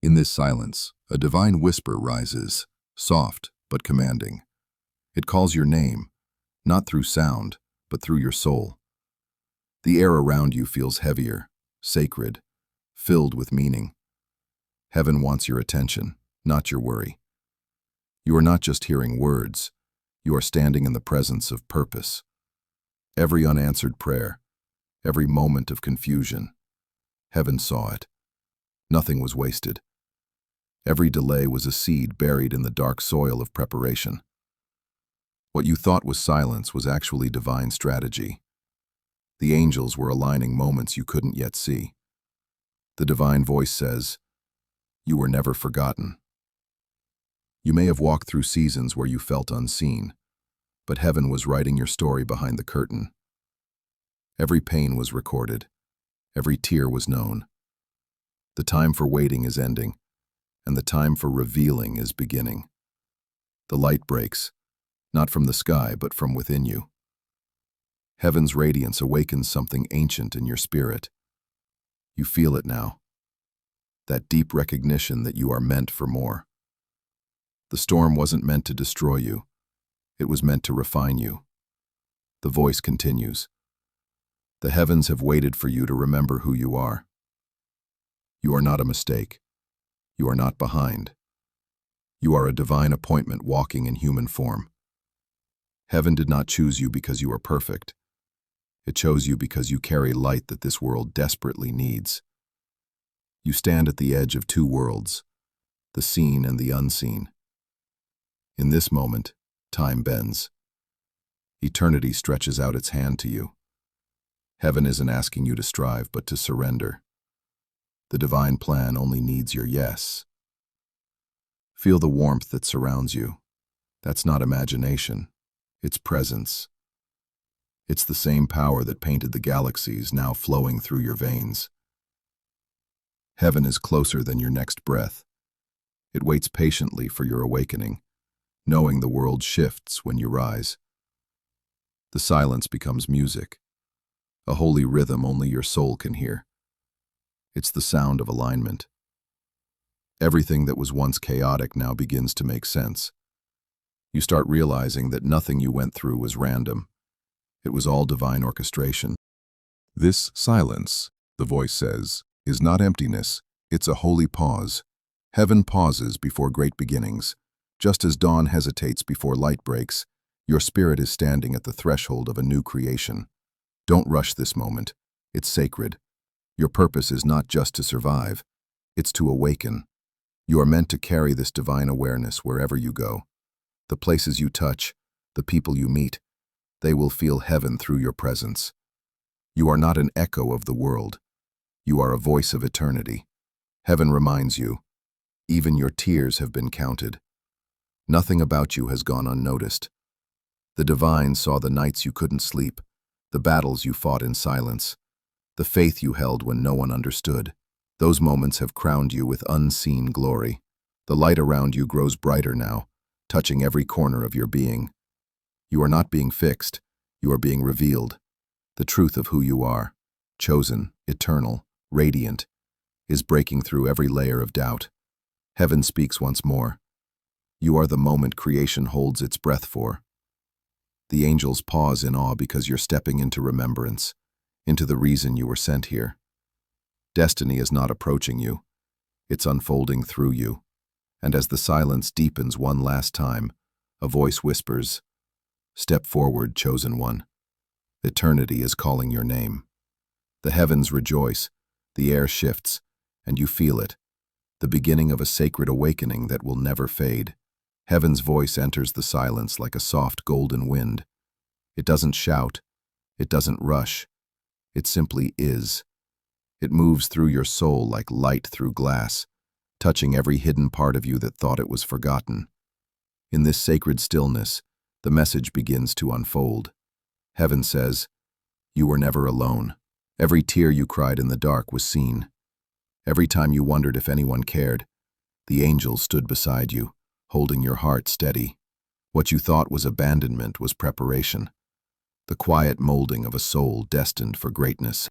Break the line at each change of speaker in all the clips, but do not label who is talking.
In this silence, a divine whisper rises, soft but commanding. It calls your name, not through sound, but through your soul. The air around you feels heavier, sacred, filled with meaning. Heaven wants your attention, not your worry. You are not just hearing words, you are standing in the presence of purpose. Every unanswered prayer, every moment of confusion, heaven saw it. Nothing was wasted. Every delay was a seed buried in the dark soil of preparation. What you thought was silence was actually divine strategy. The angels were aligning moments you couldn't yet see. The divine voice says, "You were never forgotten." You may have walked through seasons where you felt unseen, but heaven was writing your story behind the curtain. Every pain was recorded. Every tear was known. The time for waiting is ending, and the time for revealing is beginning. The light breaks, not from the sky, but from within you. Heaven's radiance awakens something ancient in your spirit. You feel it now, that deep recognition that you are meant for more. The storm wasn't meant to destroy you. It was meant to refine you. The voice continues. The heavens have waited for you to remember who you are. You are not a mistake. You are not behind. You are a divine appointment walking in human form. Heaven did not choose you because you are perfect. It chose you because you carry light that this world desperately needs. You stand at the edge of two worlds, the seen and the unseen. In this moment, time bends. Eternity stretches out its hand to you. Heaven isn't asking you to strive, but to surrender. The divine plan only needs your yes. Feel the warmth that surrounds you. That's not imagination. It's presence. It's the same power that painted the galaxies now flowing through your veins. Heaven is closer than your next breath. It waits patiently for your awakening, knowing the world shifts when you rise. The silence becomes music, a holy rhythm only your soul can hear. It's the sound of alignment. Everything that was once chaotic now begins to make sense. You start realizing that nothing you went through was random. It was all divine orchestration. This silence, the voice says, is not emptiness, it's a holy pause. Heaven pauses before great beginnings. Just as dawn hesitates before light breaks, your spirit is standing at the threshold of a new creation. Don't rush this moment. It's sacred. Your purpose is not just to survive, it's to awaken. You are meant to carry this divine awareness wherever you go. The places you touch, the people you meet, they will feel heaven through your presence. You are not an echo of the world. You are a voice of eternity. Heaven reminds you, even your tears have been counted. Nothing about you has gone unnoticed. The divine saw the nights you couldn't sleep, the battles you fought in silence, the faith you held when no one understood. Those moments have crowned you with unseen glory. The light around you grows brighter now, touching every corner of your being. You are not being fixed, you are being revealed. The truth of who you are, chosen, eternal, radiant, is breaking through every layer of doubt. Heaven speaks once more. You are the moment creation holds its breath for. The angels pause in awe because you're stepping into remembrance, into the reason you were sent here. Destiny is not approaching you, it's unfolding through you. And as the silence deepens one last time, a voice whispers, "Step forward, chosen one. Eternity is calling your name." The heavens rejoice, the air shifts, and you feel it, the beginning of a sacred awakening that will never fade. Heaven's voice enters the silence like a soft golden wind. It doesn't shout, it doesn't rush, it simply is. It moves through your soul like light through glass, touching every hidden part of you that thought it was forgotten. In this sacred stillness, the message begins to unfold. Heaven says, "You were never alone." Every tear you cried in the dark was seen. Every time you wondered if anyone cared, the angels stood beside you, holding your heart steady. What you thought was abandonment was preparation, the quiet molding of a soul destined for greatness.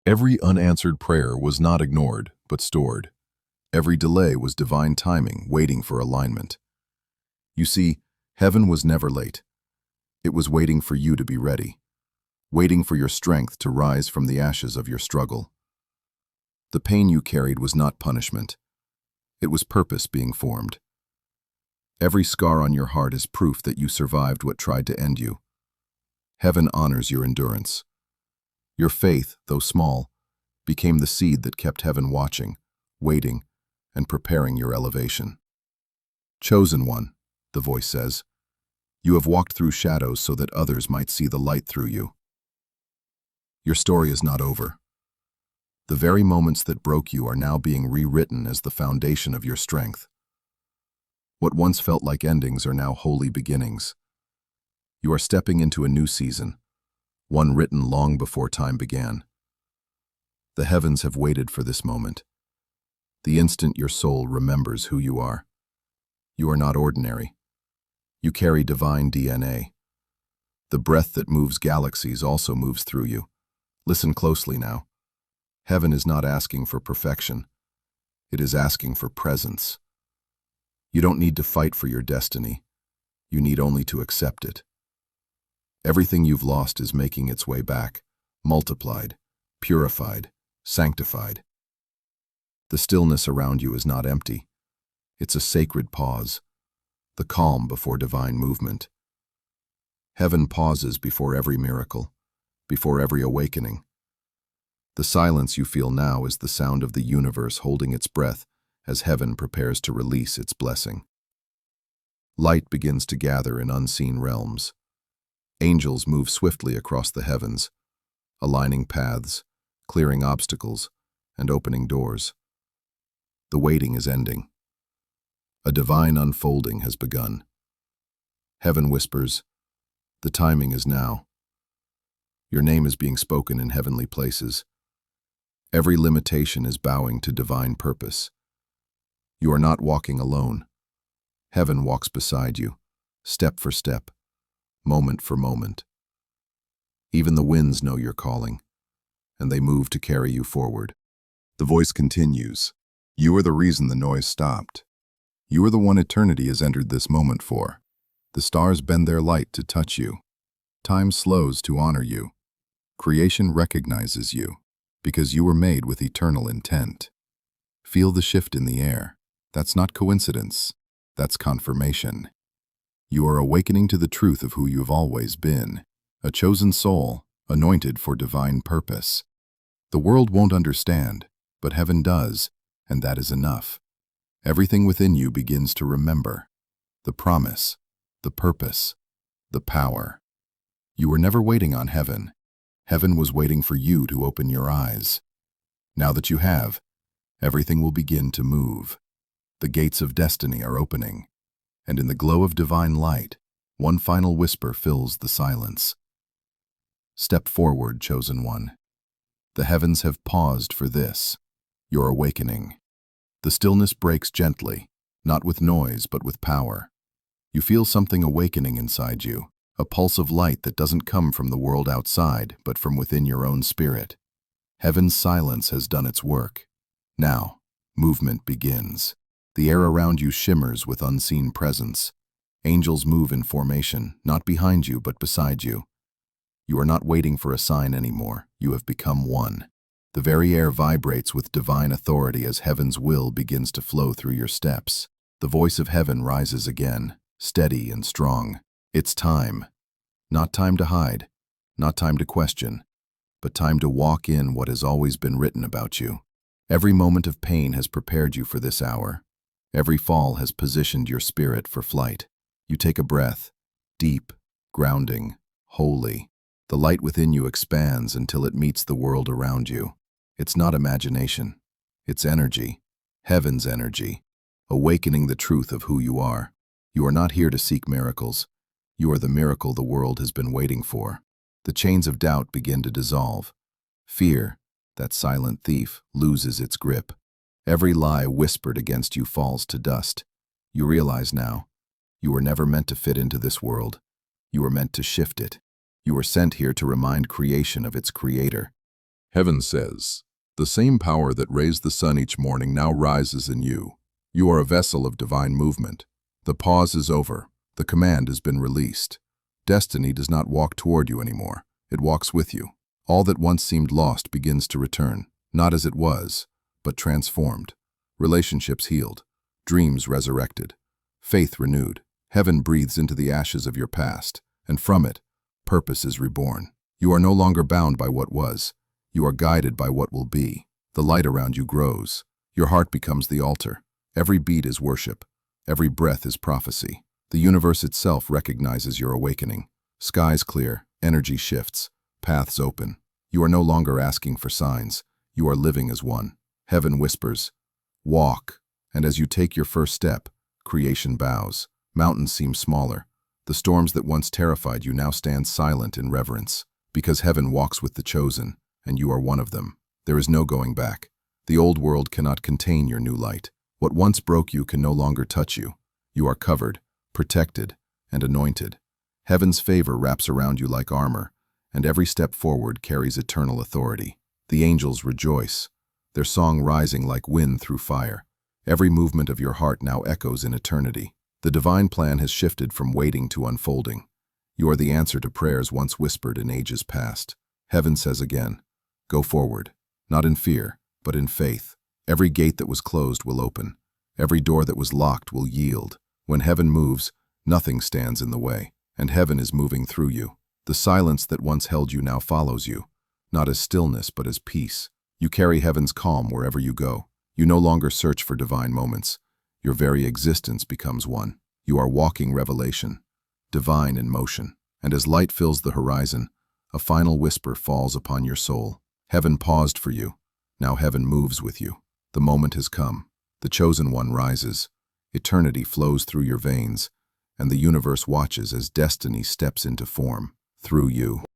Every unanswered prayer was not ignored, but stored. Every delay was divine timing, waiting for alignment. You see, heaven was never late. It was waiting for you to be ready, waiting for your strength to rise from the ashes of your struggle. The pain you carried was not punishment. It was purpose being formed. Every scar on your heart is proof that you survived what tried to end you. Heaven honors your endurance. Your faith, though small, became the seed that kept heaven watching, waiting, and preparing your elevation. Chosen one, the voice says, you have walked through shadows so that others might see the light through you. Your story is not over. The very moments that broke you are now being rewritten as the foundation of your strength. What once felt like endings are now holy beginnings. You are stepping into a new season, one written long before time began. The heavens have waited for this moment. The instant your soul remembers who you are. You are not ordinary. You carry divine DNA. The breath that moves galaxies also moves through you. Listen closely now. Heaven is not asking for perfection. It is asking for presence. You don't need to fight for your destiny. You need only to accept it. Everything you've lost is making its way back, multiplied, purified, sanctified. The stillness around you is not empty. It's a sacred pause, the calm before divine movement. Heaven pauses before every miracle, before every awakening. The silence you feel now is the sound of the universe holding its breath as heaven prepares to release its blessing. Light begins to gather in unseen realms. Angels move swiftly across the heavens, aligning paths, clearing obstacles, and opening doors. The waiting is ending. A divine unfolding has begun. Heaven whispers, the timing is now. Your name is being spoken in heavenly places. Every limitation is bowing to divine purpose. You are not walking alone. Heaven walks beside you, step for step, moment for moment. Even the winds know your calling, and they move to carry you forward. The voice continues. You are the reason the noise stopped. You are the one eternity has entered this moment for. The stars bend their light to touch you. Time slows to honor you. Creation recognizes you, because you were made with eternal intent. Feel the shift in the air. That's not coincidence. That's confirmation. You are awakening to the truth of who you have always been, a chosen soul, anointed for divine purpose. The world won't understand, but heaven does, and that is enough. Everything within you begins to remember. The promise, the purpose, the power. You were never waiting on heaven. Heaven was waiting for you to open your eyes. Now that you have, everything will begin to move. The gates of destiny are opening, and in the glow of divine light, one final whisper fills the silence. Step forward, chosen one. The heavens have paused for this, your awakening. The stillness breaks gently, not with noise but with power. You feel something awakening inside you, a pulse of light that doesn't come from the world outside but from within your own spirit. Heaven's silence has done its work. Now, movement begins. The air around you shimmers with unseen presence. Angels move in formation, not behind you but beside you. You are not waiting for a sign anymore. You have become one. The very air vibrates with divine authority as heaven's will begins to flow through your steps. The voice of heaven rises again, steady and strong. It's time. Not time to hide, not time to question, but time to walk in what has always been written about you. Every moment of pain has prepared you for this hour. Every fall has positioned your spirit for flight. You take a breath, deep, grounding, holy. The light within you expands until it meets the world around you. It's not imagination. It's energy, heaven's energy, awakening the truth of who you are. You are not here to seek miracles. You are the miracle the world has been waiting for. The chains of doubt begin to dissolve. Fear, that silent thief, loses its grip. Every lie whispered against you falls to dust. You realize now, you were never meant to fit into this world. You were meant to shift it. You were sent here to remind creation of its creator.
Heaven says,
The same power that raised the sun each morning now rises in you. You are a vessel of divine movement. The pause is over. The command has been released. Destiny does not walk toward you anymore. It walks with you. All that once seemed lost begins to return, not as it was, but transformed. Relationships healed, dreams resurrected, faith renewed. Heaven breathes into the ashes of your past, and from it, purpose is reborn. You are no longer bound by what was. You are guided by what will be. The light around you grows. Your heart becomes the altar. Every beat is worship. Every breath is prophecy. The universe itself recognizes your awakening. Skies clear, energy shifts, paths open. You are no longer asking for signs. You are living as one. Heaven whispers, walk, and as you take your first step, creation bows. Mountains seem smaller. The storms that once terrified you now stand silent in reverence, because heaven walks with the chosen, and you are one of them. There is no going back. The old world cannot contain your new light. What once broke you can no longer touch you. You are covered, protected, and anointed. Heaven's favor wraps around you like armor, and every step forward carries eternal authority. The angels rejoice, their song rising like wind through fire. Every movement of your heart now echoes in eternity. The divine plan has shifted from waiting to unfolding. You are the answer to prayers once whispered in ages past. Heaven says again, go forward, not in fear, but in faith. Every gate that was closed will open. Every door that was locked will yield. When heaven moves, nothing stands in the way, and heaven is moving through you. The silence that once held you now follows you, not as stillness but as peace. You carry heaven's calm wherever you go. You no longer search for divine moments. Your very existence becomes one. You are walking revelation, divine in motion. And as light fills the horizon, a final whisper falls upon your soul. Heaven paused for you. Now heaven moves with you. The moment has come. The chosen one rises. Eternity flows through your veins, and the universe watches as destiny steps into form through you.